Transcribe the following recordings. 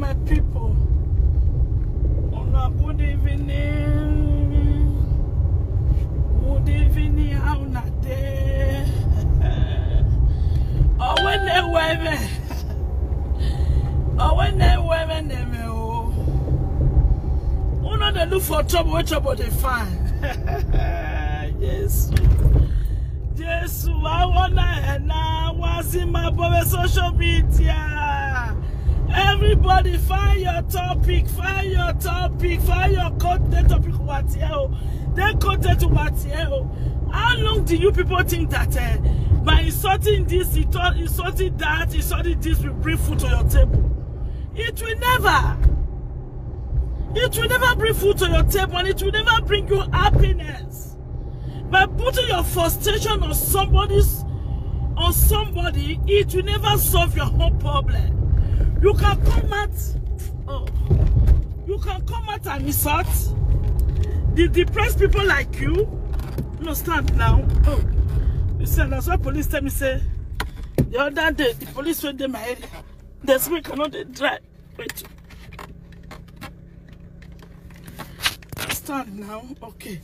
my people. Good evening. Good evening, how not there? Oh, when they women. Oh, when they women, they they look for trouble, what trouble they find. Yes. Yes, I wanna now was in my social media. Everybody find your topic, find your content topic what here. Then content what here. How long do you people think that by insulting this, insulting that, insulting this will bring food to your table? It will never. It will never bring food to your table, and it will never bring you happiness. By putting your frustration on somebody, it will never solve your whole problem. You can come out and insult the depressed people like you. No, stand now. Oh, you see, that's why police tell me say the other day the police went in my area. This week cannot drive. Wait. Stand now. Okay.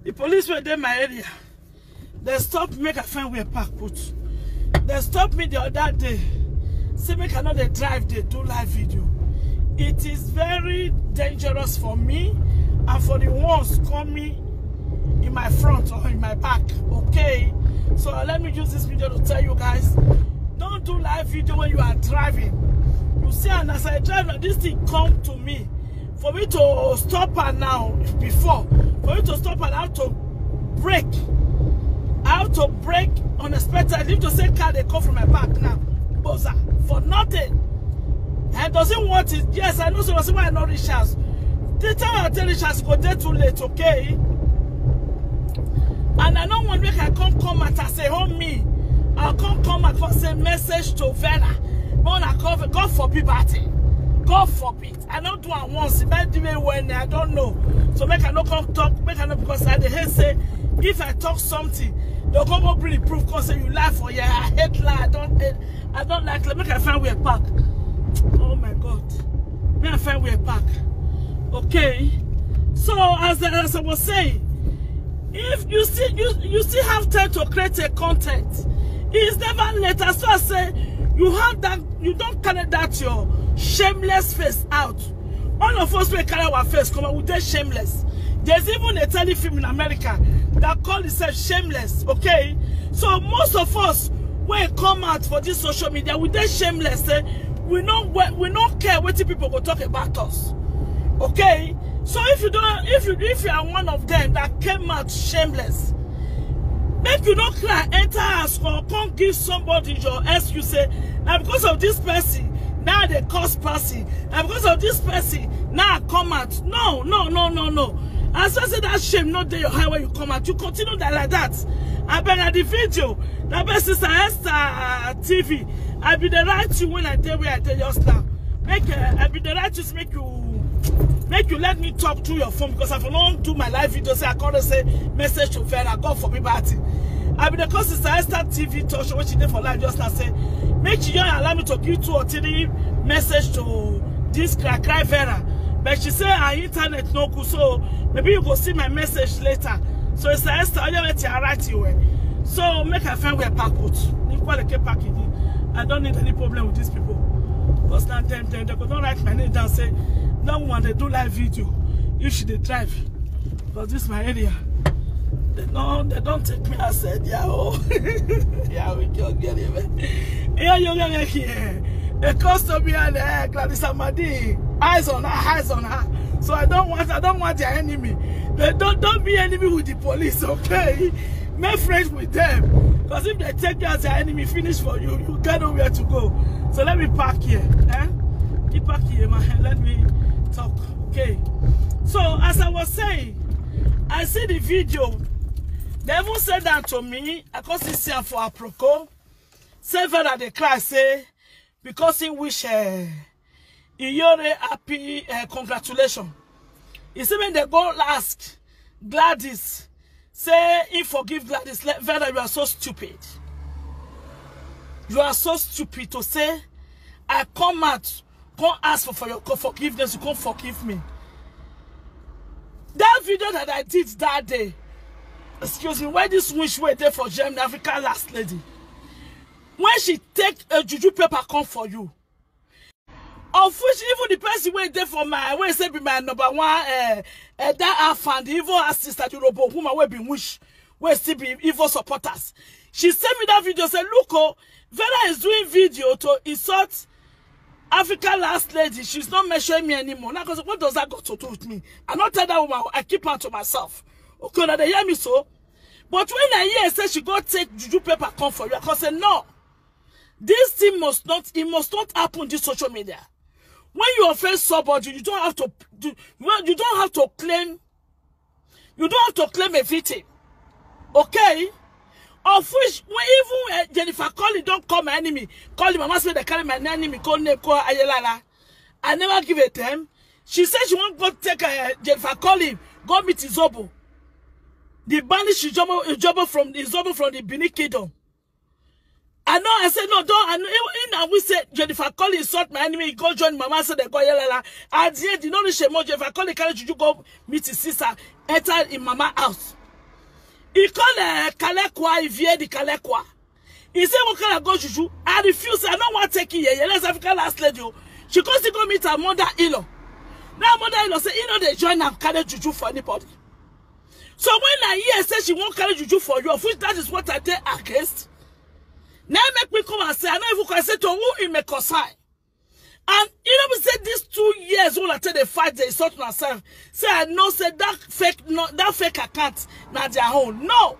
The police were in my area. They stopped me, make a friend with a park put. They stopped me the other day. Say me cannot they drive, they do live video. It is very dangerous for me and for the ones coming in my front or in my back. Okay. So let me use this video to tell you guys, don't do live video when you are driving. You see, and as I drive, this thing come to me. For me to stop her now, before, for me to stop her, I have to brake. I have to brake unexpectedly. If to say car, they come from my back now. Buzzer. For nothing. And doesn't want it. Yes, I know so why I not reach house. The time I tell reach house, go there too late, okay? And I don't want to make I come out and say, oh me. I'll come and say message to Vera. When I call God forbid party. God forbid. I don't do it once. It might do it when I don't know. So make I not come talk. Make I not, because I hate say if I talk something, they'll come up bring proof because say you lie for yeah. I hate lie. I don't like lie. Make I find where park. Oh my God. Make I find where park. Okay. So as I was saying, if you still have time to create a content, it's never late. As I say, you have that. You don't carry that your shameless face out. All of us will carry our face, come on, with that shameless. There's even a telefilm in America that call itself Shameless, okay? So most of us will come out for this social media with that shameless. We don't care what people will talk about us, okay? So if you are one of them that came out shameless, make you not cry, enter us or come give somebody your excuse. Say, now because of this person. Now they cause person. And because of this person, now I come out. No. As I say that shame, not there your high when you come out. You continue that like that. I been at the video. That best Sister Esther TV. I be the right to when I tell where I tell just now. I be the right to make you let me talk through your phone because I don't do my live video. Say I can't say message to Vera. God for me party. I be the cause Sister Esther TV talk show what she did for live just now say. Make sure you allow me to give 2 or 3 message to this cry Vera. But she say her internet no good, so maybe you go see my message later. So it's Esther, I let you write you. So make a friend where park put. I don't need any problem with these people. Because now they don't write my name down say, no one they do live video. If she they drive. Because this is my area. They don't take me outside. Yeah, oh. Yeah, we can't get it. Yeah, you get here. A customer and Gladys Amadi. Eyes on her. So I don't want their enemy. They don't be enemy with the police, okay? Make friends with them. Because if they take you as their enemy, finish for you, you got nowhere to go. So let me park here. Keep park here, man. Let me talk. Okay. So as I was saying, I see the video. They even said that to me. I can't see her for Aproko. Say that they cry, say, because he wish Iyore happy congratulations. He said when they go ask Gladys, say he forgive Gladys, Vera, you are so stupid. You are so stupid to say I come out can't ask for your forgiveness. You can't forgive me. That video that I did that day, excuse me, where this wish were there for Germany, African last lady, when she take a juju paper come for you, of which even the person went there for my, where say be my number one, that I found the evil assistant, you know, whom I will be wish, where still be evil supporters. She sent me that video, said, look, oh, Vera is doing video to insult African last lady. She's not measuring me anymore. Now, because what does that got to do with me? I not tell that woman, I keep her to myself. Okay, now they hear me so. But when I hear say she go take juju paper come for you, I can say no. This thing must not, it must not happen on this social media. When you offend somebody, you don't have to you don't have to claim a victim. Okay? Of which, when even Jennifer Collins don't call my enemy, call him, mama say they carry my enemy, call name, call Ayelala. I never give a damn. She said she won't go take Jennifer Collins, go meet Izobo. The banish Izobo from the Benin Kingdom. I said, no, don't. And we said, Jennifer Collins insult my enemy, go join Mama, said they go Ayelala. At the end, you know, Jennifer Collins carry you go meet his sister, enter in Mama house. He called Kalekwa, he veer the Kalekwa. He said, what can I go juju? I refuse. I don't want to take it. Let's African last lady. She goes to go meet her mother-in-law. Now mother-in-law say, you know, they join and carry juju for anybody. So when I hear say she won't carry juju for you, of which that is what I did against. Now make me come and say, I know if you can say to who in me consign. And you know, we said these 2 years when I tell they fight, they insult myself. Say I know, say that fake account not their own. No,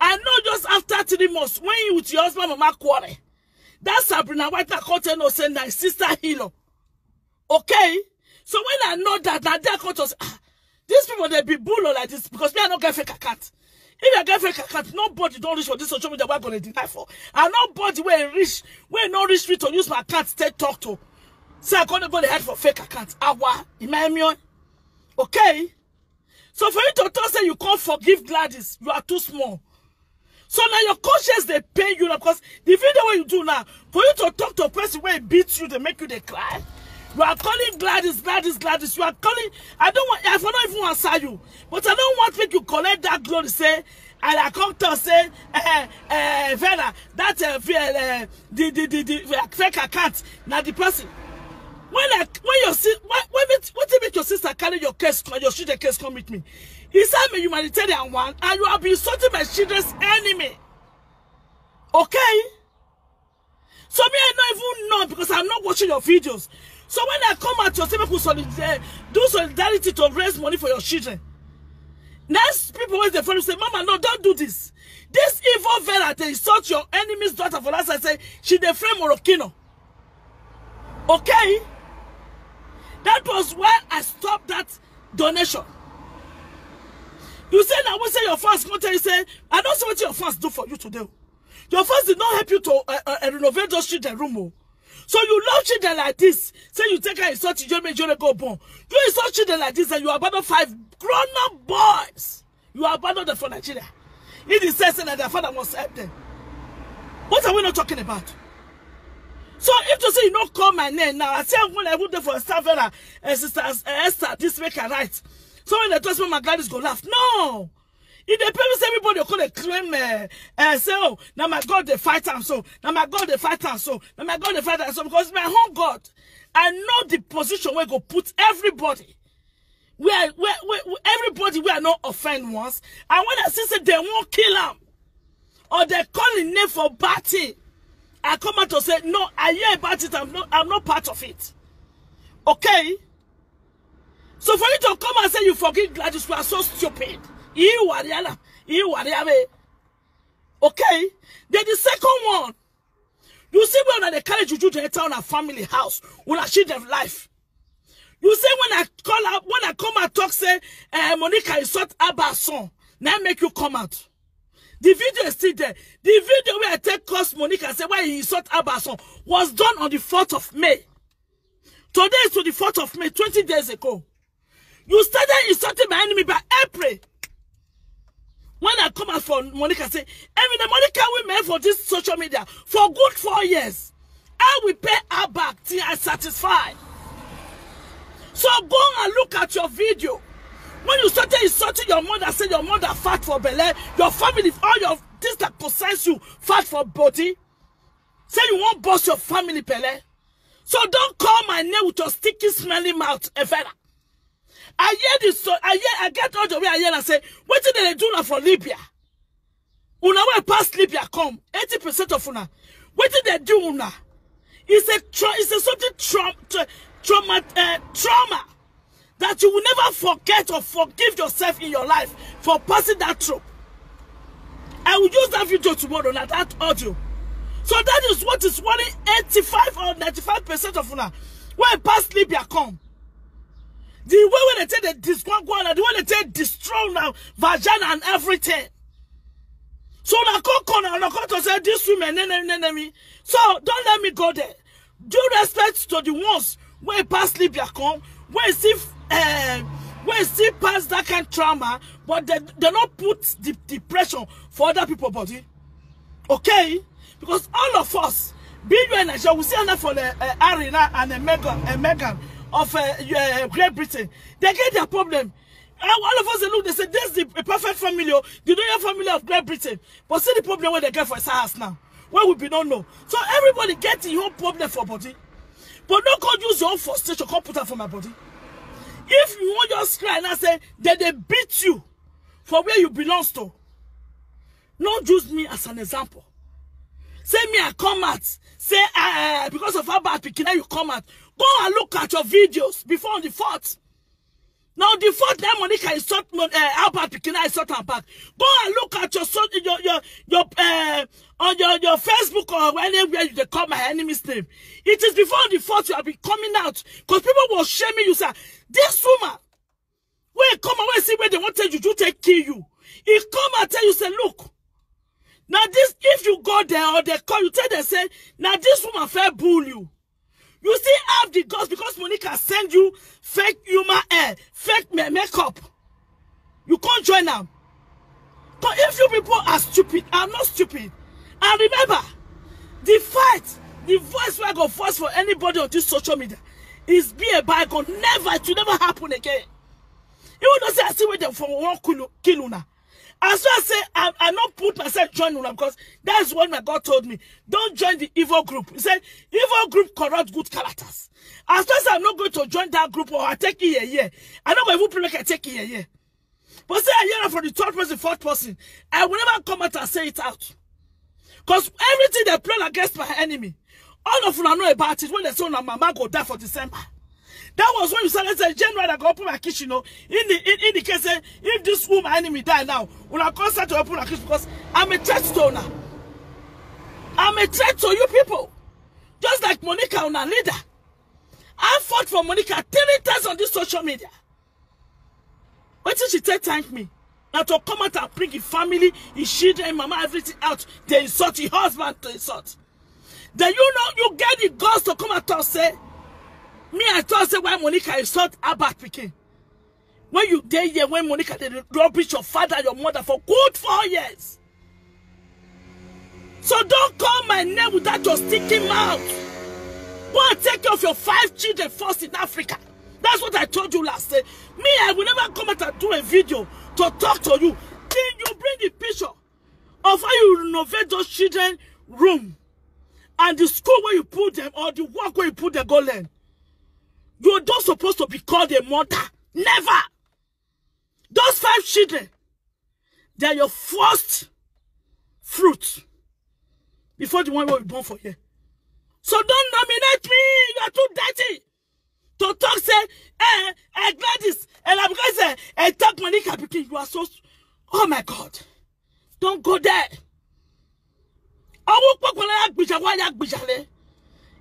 I know just after 3 months when you with your husband mama quarrel, that Sabrina White account no say my sister Hilo. Okay, so when I know that they account us, these people they be bull like this because me I don't get fake account. If I get fake account, nobody don't reach for this social media. We're gonna deny for, and nobody will not reach me to use my account to talk to. Say I can't go ahead for fake account. Okay? So for you to tell say you can't forgive Gladys, you are too small. So now your conscience they pay you because the video what you do now, for you to talk to a person where it beats you, they make you they cry. You are calling Gladys. You are calling. I don't even answer you, but I don't want to make you collect that glory. Say, and I come to say, Vera, that the fake account. Now the person. When make your sister carry your case, your children's case come with me. Is that a humanitarian one, and you have been insulting my children's enemy. Okay? So me, I don't even know because I'm not watching your videos. So when I come out, your people do solidarity to raise money for your children. Next people when they follow say, Mama, no, don't do this. This evil Vera, they insult your enemy's daughter for last I say she the friend Morocchino. Okay? That was why I stopped that donation. You say now we say your fans content, you say, I don't see what your fans do for you today. Your fans did not help you to renovate those children's room. So you love children like this. Say you take her insult children, go born. You insult children like this and you abandon 5 grown-up boys. You abandon them for Nigeria. It is said that their father must help them. What are we not talking about? So if you say you don't call my name now, I say I'm going to put there for Stavera and Sister Esther, this make a right. So when they trust me, my Gladys go laugh. No. If they promise everybody, you're going to claim and say, oh, now my God, they fight and so. Now my God, they fight and so. Now my God, they fight and so. Because my own God, I know the position where go put everybody. Where everybody we are not offend once. And when I say they won't kill them, or they call in name for batting, I come out to say, no, I hear about it, I'm not part of it. Okay? So for you to come and say you forgive Gladys, you are so stupid. Okay? Then the second one, you see when they carry Juju to enter on a family house, when I shield their life. You say when I come and talk, say, Monica insult Abba's son, now make you come out. The video is still there. The video where I take cost Monica and say why he insult Abba's son was done on the 4th of May. Today is to the 4th of May, 20 days ago. You started insulting my enemy by April. When I come out for Monica, say, the Monica we made for this social media for good 4 years. I will pay her back till I satisfy. So go and look at your video. When you started insulting your mother, say your mother fat for belly, your family, all your things that possess you fat for body. Say you won't bust your family belly. So don't call my name with your sticky, smelly mouth, Evera. I hear this, so I get all the way I hear and say, what did they do now for Libya? Una way past Libya come, 80% of una. What did they do una? It's a something trauma that you will never forget or forgive yourself in your life for passing that through. I will use that video tomorrow, not that audio. So that is what is worrying 85 or 95% of una. When past Libya come, the way when they take the disquanguana, the way they take destroy now vagina and everything. So na to say this women enemy. So don't let me go there. Due respect to the ones where past Libya come, where see past that kind of trauma, but they don't put the pressure for other people's body. Okay? Because all of us, being you and Nigeria, we see enough for the Arena and Meghan of Great Britain. They get their problem. All of us, they look, they say, this is a perfect family, the royal family of Great Britain. But see the problem where they get for his house now. Where we don't know. So everybody gets your own problem for body. But don't go use your own frustration, come put that for my body. If you want just cry and I say, that they beat you for where you belong to, don't use me as an example. Say me I come out. Say because of how bad Pikina you come out. Go and look at your videos before on the 4th. Now the 4th time Monica is sort how bad Pikina is sort and back. Go and look at your Facebook or anywhere you call my enemy's name. It is before on the 4th you have been coming out because people will shame you. Say this woman, when you come and when see where they want to you to take kill you. He come and tell you say look. Now this, if you go there or they call you, tell them say, now this woman fair bull you. You still have the guts because Monica send you fake human hair, fake makeup. You can't join them. But if you people are stupid, I'm not stupid. And remember, the fight, the voice where I go first for anybody on this social media is be a bygone. Never, it will never happen again. You will not say I see where them from one kill una. As I say, I not put myself join them because that's what my God told me. Don't join the evil group. He said, evil group corrupt good characters. As I say, I'm not going to join that group or I take it a year. I'm not going to make I take it a year. But say I hear from the 3rd person, 4th person, I will never come out and say it out. Because everything they plan against my enemy, all of them know about it when they say my mama go die for December. That was when you started saying, January, I go open my kitchen, in the case, if this woman enemy die now, when I come start to open my kitchen, because I'm a threat to her. I'm a threat to you people. Just like Monica, una leader. I fought for Monica 3 times on this social media. Why did she thank me? Now to come out and bring his family, his children, mama, everything out. They insult his husband to insult. Then you know, you get the guts to come out and say, me, I thought say why Monica insult Albert Pikin. When you there here, when Monica did rubbish your father, your mother for good 4 years. So don't call my name without your sticky mouth. Go and take care of your 5 children first in Africa. That's what I told you last day. Me, I will never come out and do a video to talk to you. Then you bring the picture of how you renovate those children's room and the school where you put them or the work where you put them go learn. You're not supposed to be called a mother. Never. Those 5 children, they're your first fruit before the one will be born for you. So don't nominate me. You are too dirty to talk. Say, Gladys, and I'm going to say, talk Monica because you are so. Oh my God! Don't go there. I will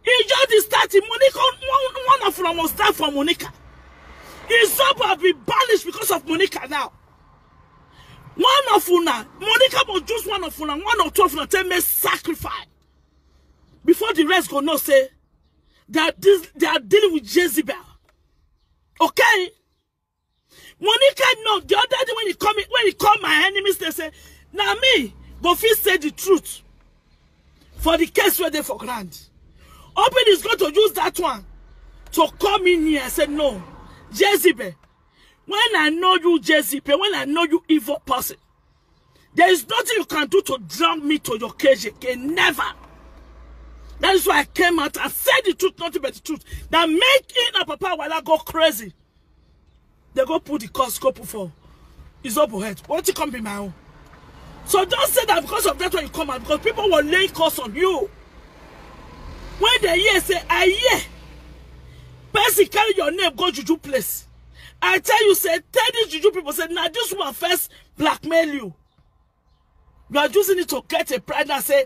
it's just the starting. Monica, one of them must start for Monica. His job will be banished because of Monica now. One of una, Monica was just one of una, 1 or 2 of una tell me sacrifice. Before the rest go no say that they are dealing with Jezebel. Okay? Monica no, the other day when he called my enemies, they say, now me, but he said the truth. For the case where they for granted. Open is going to use that one to come in here and say, no, Jezebel. When I know you, Jezebel, when I know you evil person, there is nothing you can do to drag me to your cage again. Never. That is why I came out and said the truth, nothing but the truth. That making a papa while I go crazy. They go put the scope for his open head. What you come be my own? So don't say that because of that when you come out, because people will lay curse on you. When they hear say, I hear, person carry your name, go juju place. I tell you, say, tell these juju people, say, now this one first blackmail you. You are using it to get a pride and say,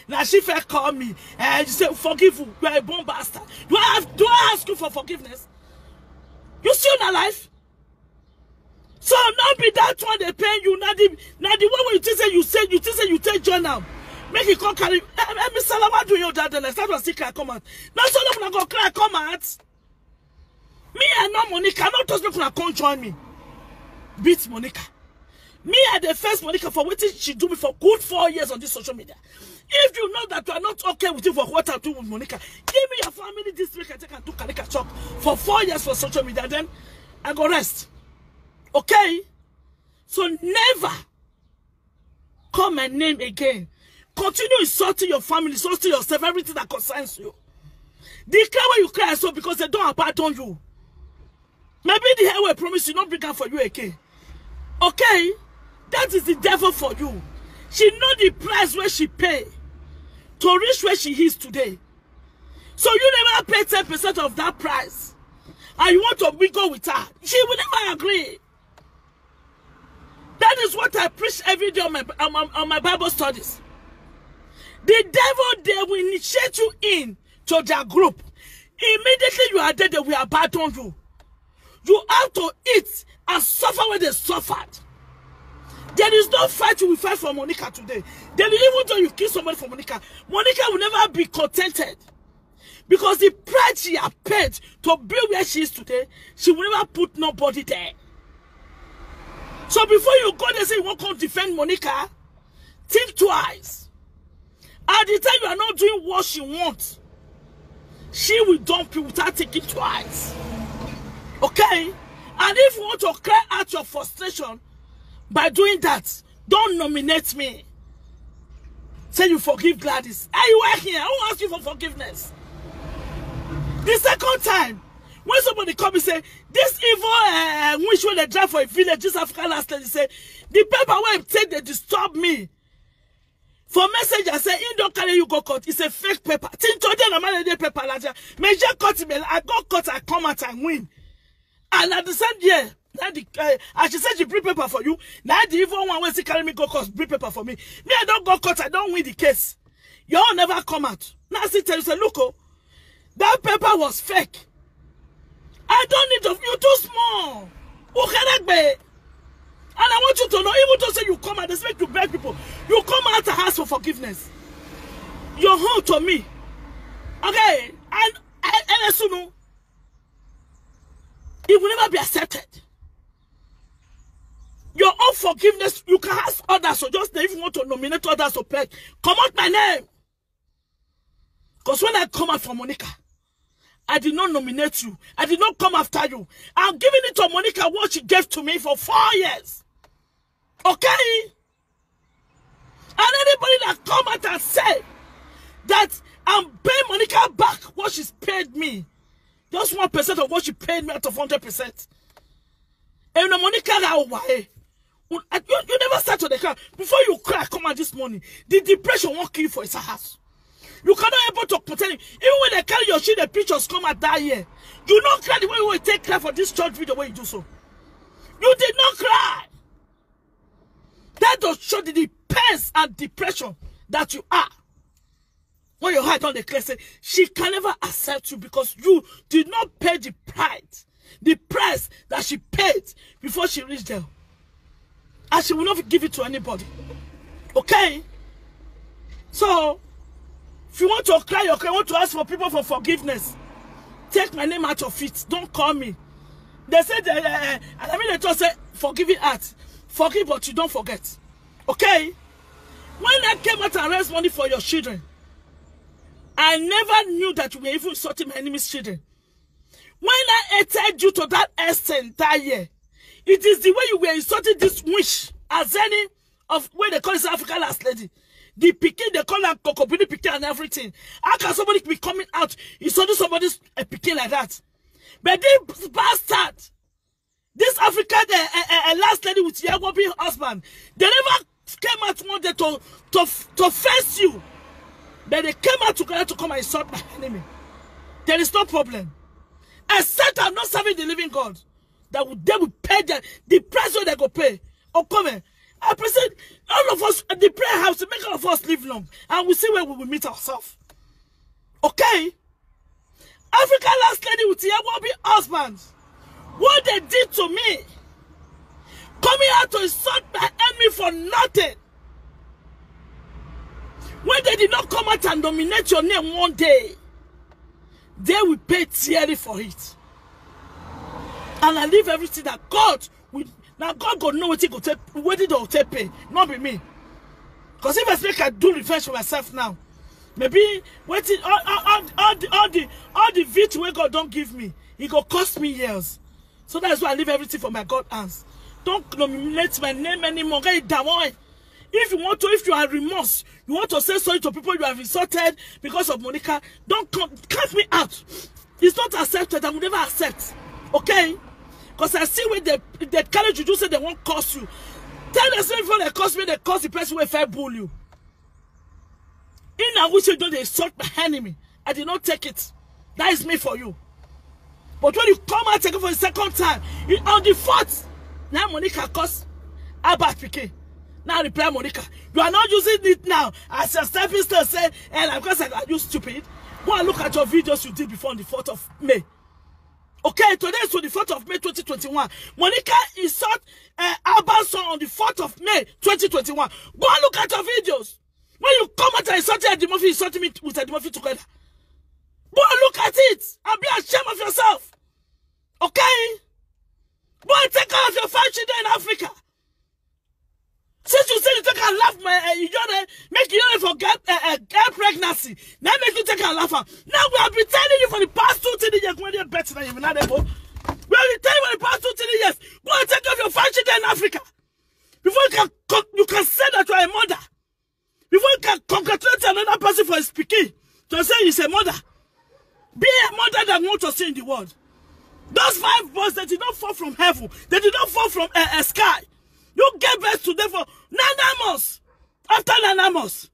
now she first call me. You say, forgive you. You are a born bastard. Do I ask you for forgiveness? You still not alive? So not be that one they pay you. Not the one where you think you take journal. Make it come carry. Me salama do you that then start to see cry come out. Now so long go cry come out. Me and no Monica, not just people come join me. Beat Monica. Me at the first Monica for what she do me for good 4 years on this social media. If you know that you are not okay with it for what I do with Monica, give me your family this week and take and do Kalika Chop for 4 years for social media. Then I go rest. Okay? So never call my name again. Continue insulting your family, insulting yourself, everything that concerns you. Declare when you cry so because they don't abandon you. Maybe the hell will promise you not bring out for you again. Okay? That is the devil for you. She know the price where she pay to reach where she is today. So you never pay 10% of that price. And you want to go with her. She will never agree. That is what I preach every day on my Bible studies. The devil, they will initiate you in to their group. Immediately you are there, they will abandon you. You have to eat and suffer when they suffered. There is no fight you will fight for Monica today. Then even though you kill somebody for Monica, Monica will never be contented. Because the price she has paid to be where she is today, she will never put nobody there. So before you go there say you won't come defend Monica, think twice. At the time you are not doing what she wants, she will dump you without thinking twice. Okay? And if you want to cry out your frustration by doing that, don't nominate me. Say you forgive Gladys. Are you working here? Who asked you for forgiveness? The second time, when somebody come and say, this evil wish when they drive for a village, this African last lady say, the paper where take they disturb me. For message I say, in don't carry you go court. It's a fake paper. Tinto den na the paper laja. Major court I go court, I come out and win. And at the same year, as she said she bring paper for you, now the evil one when she carry me go court, bring paper for me. Me, I don't go court, I don't win the case. You all never come out. Now she tell you, say, look, oh, that paper was fake. I don't need of you too small. And I want you to know, even though say you come and expect to beg people, you come out and ask for forgiveness. You're home to me. Okay? And you know, it will never be accepted. Your own forgiveness, you can ask others, so just if you want to nominate others to pay, come out my name. Because when I come out for Monica, I did not nominate you. I did not come after you. I'm giving it to Monica what she gave to me for 4 years. Okay? And anybody that come out and say that I'm paying Monica back what she's paid me, just 1% of what she paid me out of 100%. And Monica, you never start to the car. Before you cry, come out this morning. The depression won't kill you for its house. You cannot able to pretend. Even when they carry your shit, the pictures come out that year. You not cry the way you will take cry for this church video when you do so. You did not cry. That does show the pain and depression that you are. When your heart on the clear, say she can never accept you because you did not pay the price that she paid before she reached there. And she will not give it to anybody. Okay? So, if you want to cry, you want to ask for people for forgiveness, take my name out of it. Don't call me. They said, I mean, they just say, forgiving heart. Forgive, but you don't forget. Okay? When I came out and raised money for your children, I never knew that you were even insulting my enemy's children. When I hated you to that extent that year, it is the way you were insulting this wish as any of where they call it South African last lady. The picking, they call her Kokobini picking and everything. How can somebody be coming out insulting somebody's picking like that? But this bastard, this African last lady with Yagobi husband, they never came out one day to face you. But they came out together to come and insult my enemy. There is no problem. Except I'm not serving the living God. They will pay the price they go pay. Oh, come here. I present all of us at the prayer house to make all of us live long. And we see where we will meet ourselves. Okay? African last lady with Yawabi husband. What they did to me. Coming out to insult my enemy for nothing. When they did not come out and nominate your name one day, they will pay dearly for it. And I leave everything that God will. Now God go know what he go take, what he don't take pay, not be me. Because if I speak, I do revenge for myself now. Maybe waiting all the victory where God don't give me, it go cost me years. So that's why I leave everything for my God hands. Don't nominate my name anymore. If you are remorse, you want to say sorry to people you have insulted because of Monica, don't cut me out. It's not accepted. I will never accept. Okay? Because I see when they carry you say they won't curse you. Tell them before they curse me, they curse the person who fair bull you. In a wish you don't insult my enemy. I did not take it. That is me for you. But when you come and take it for the second time, on the fourth, now Monica curse Albert Piquet. Now reply Monica. You are not using it now as a stepping stone say, and because are you stupid? Go and look at your videos you did before on the 4th of May. Okay, today is the 4th of May 2021. Monica insult Albert son on the 4th of May 2021. Go and look at your videos. When you come out and insult Eddie Murphy, insulting me with Eddie Murphy together. Go and look at it and be ashamed of yourself. Okay? Go and take care of your 5 children in Africa. Since you say you take a laugh, make you forget pregnancy. Now make you take a laugh. Now we have been telling you for the past 2-3 years when you're better than you. We have been telling you for the past 2-3 years. Go and take care of your 5 children in Africa. Before you can say that you are a mother. Before you can congratulate another person for his speaking. To say he's a mother. Be a mother that wants to see in the world. Those 5 boys, they did not fall from heaven. They did not fall from a sky. You gave birth to them for 9 months. After 9 months.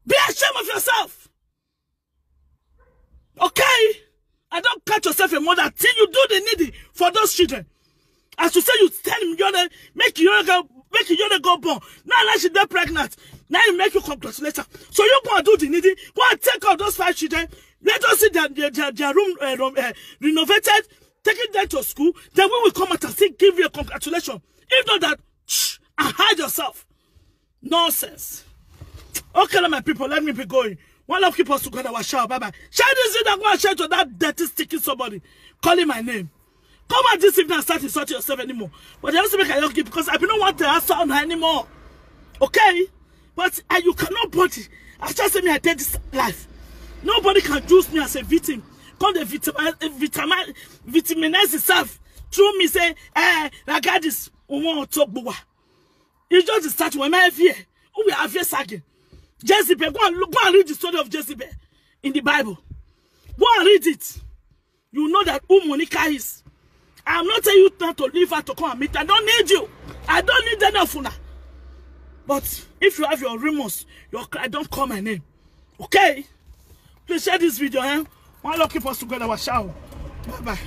Be ashamed of yourself. Okay? And don't catch yourself a mother till you do the needy for those children. As you say, you tell him you're the, make you go born. Now she's dead pregnant. Now you make you congratulate her. So you go and do the needy. Go and take out those 5 children. Let us see their room renovated. Take them to school. Then we will come out and say, give you a congratulations. If not that, shh, and hide yourself. Nonsense. Okay, my people, let me be going. One love keep us together. Bye-bye. Share this video and go and share to that dirty, sticky somebody calling my name. Come out this evening and start insulting yourself anymore. But I also make a yogi because I don't want to answer on her anymore. Okay? But you cannot body. I just say me I did this life. Nobody can use me as a victim. Come the victimize itself. Through me say, regard this. It's just the start when I fear. We are fear again. Jezebel, go and read the story of Jezebel in the Bible. Go and read it. You know that who Monica is. I'm not telling you not to leave her to come and meet. I don't need you. I don't need any of you. But if you have your remorse, your cry, don't call my name. Okay? Please share this video. One lucky for us together. Bye bye.